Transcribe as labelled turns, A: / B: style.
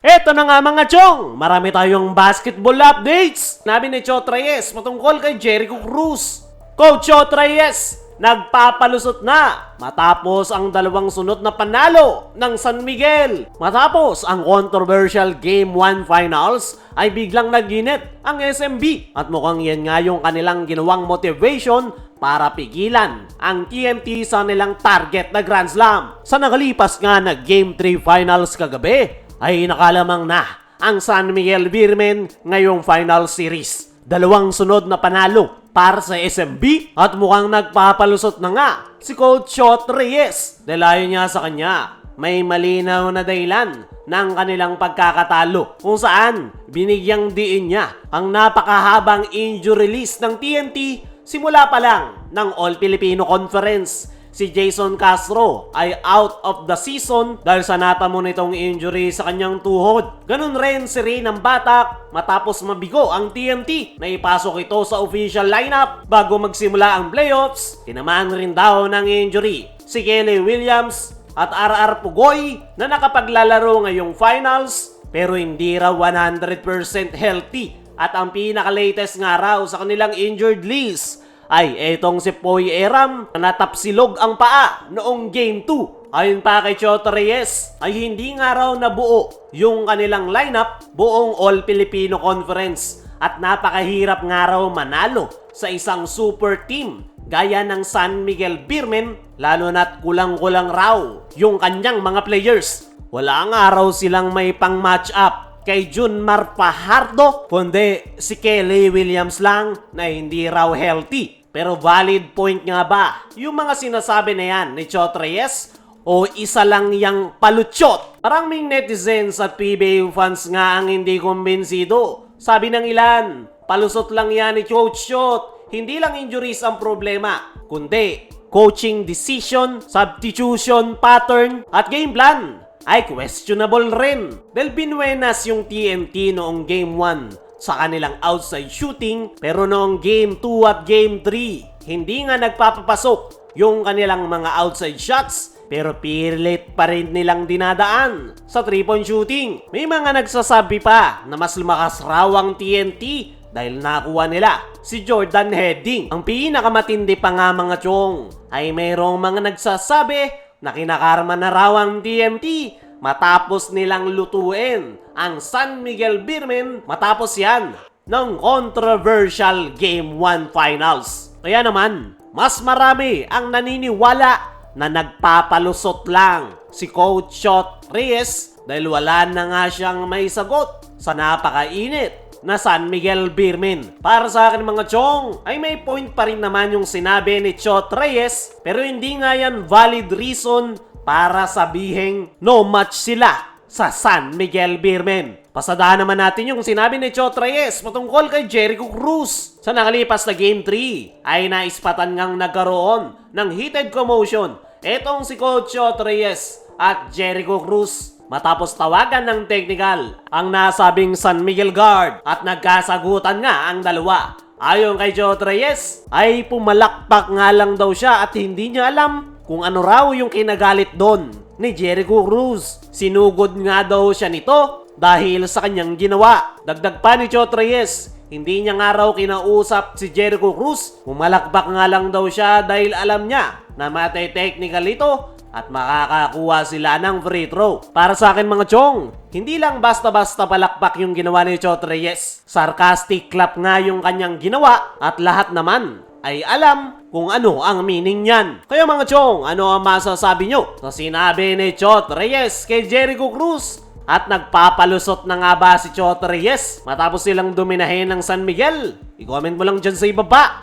A: Eto na nga mga chong, marami tayong basketball updates. Nabi ni Chot Reyes patungkol kay Jericho Cruz. Coach Chot Reyes, nagpapalusot na matapos ang dalawang sunod na panalo ng San Miguel. Matapos ang controversial Game 1 Finals ay biglang naginit ang SMB at mukhang yan nga yung kanilang ginawang motivation para pigilan ang TNT sa nilang target na Grand Slam. Sa nakalipas nga na Game 3 Finals kagabi, ay nakalamang na ang San Miguel Beermen ngayong final series. Dalawang sunod na panalo para sa SMB at mukhang nagpapalusot na nga si Coach Chot Reyes. Dahil ayon niya sa kanya, may malinaw na dahilan ng kanilang pagkakatalo kung saan binigyang diin niya ang napakahabang injury list ng TNT simula pa lang ng All-Filipino Conference. Si Jason Castro ay out of the season dahil sa natamo nitong injury sa kanyang tuhod. Ganun rin si Reynam Batak matapos mabigo ang TNT na ipasok ito sa official lineup bago magsimula ang playoffs. Tinamaan rin daw ng injury si Kelly Williams at RR Pugoy na nakapaglalaro ngayong finals pero hindi raw 100% healthy. At ang pinaka-latest nga raw sa kanilang injured list ay etong si Poy Eram na natapsilog ang paa noong Game 2. Ayon pa kay Chot Reyes ay hindi nga raw nabuo yung kanilang lineup buong All-Filipino Conference at napakahirap nga raw manalo sa isang super team gaya ng San Miguel Beermen lalo na't kulang-kulang raw yung kanyang mga players. Wala nga raw silang may pang-match up kay Junmar Fajardo kundi si Kelly Williams lang na hindi raw healthy. Pero valid point nga ba yung mga sinasabi na yan ni Chot Reyes o isa lang yang palutsot? Maraming netizens at PBA fans nga ang hindi kumbinsido. Sabi ng ilan, palusot lang yan ni Coach Chot. Hindi lang injuries ang problema, kundi coaching decision, substitution pattern at game plan ay questionable rin. Dahil binuenas yung TNT noong Game 1 sa kanilang outside shooting pero noong Game 2 at Game 3 hindi nga nagpapapasok yung kanilang mga outside shots pero pilit pa rin nilang dinadaan sa 3-point shooting. May mga nagsasabi pa na mas lumakas raw ang TNT dahil nakuha nila si Jordan Heading. Ang pinakamatindi pa nga mga chong ay mayroong mga nagsasabi na kinakarma na raw ang TNT matapos nilang lutuin ang San Miguel Beermen matapos yan ng controversial Game 1 Finals. Kaya naman, mas marami ang naniniwala na nagpapalusot lang si Coach Chot Reyes dahil wala na nga siyang may sagot sa napakainit na San Miguel Beermen. Para sa akin mga chong, ay may point pa rin naman yung sinabi ni Chot Reyes pero hindi nga yan valid reason para sabihing no match sila sa San Miguel Beermen. Pasadahan naman natin yung sinabi ni Chot Reyes patungkol kay Jericho Cruz. Sa nakalipas na Game 3 ay naispatan ngang nagkaroon ng heated commotion etong si Coach Chot Reyes at Jericho Cruz matapos tawagan ng technical ang nasabing San Miguel guard at nagkasagutan nga ang dalawa. Ayon kay Chot Reyes ay pumalakpak nga lang daw siya at hindi niya alam kung ano raw yung kinagalit doon ni Jericho Cruz. Sinugod nga daw siya nito dahil sa kanyang ginawa. Dagdag pa ni Chot Reyes, hindi niya nga raw kinausap si Jericho Cruz. Pumalakpak nga lang daw siya dahil alam niya na matay-technical ito at makakakuha sila ng free throw. Para sa akin mga chong, hindi lang basta-basta palakpak yung ginawa ni Chot Reyes. Sarcastic clap nga yung kanyang ginawa at lahat naman ay alam kung ano ang meaning niyan. Kaya mga chong, ano ang masasabi nyo sa sinabi ni Chot Reyes kay Jericho Cruz? At nagpapalusot na nga ba si Chot Reyes matapos silang dominahin ng San Miguel? I-comment mo lang dyan sa ibaba.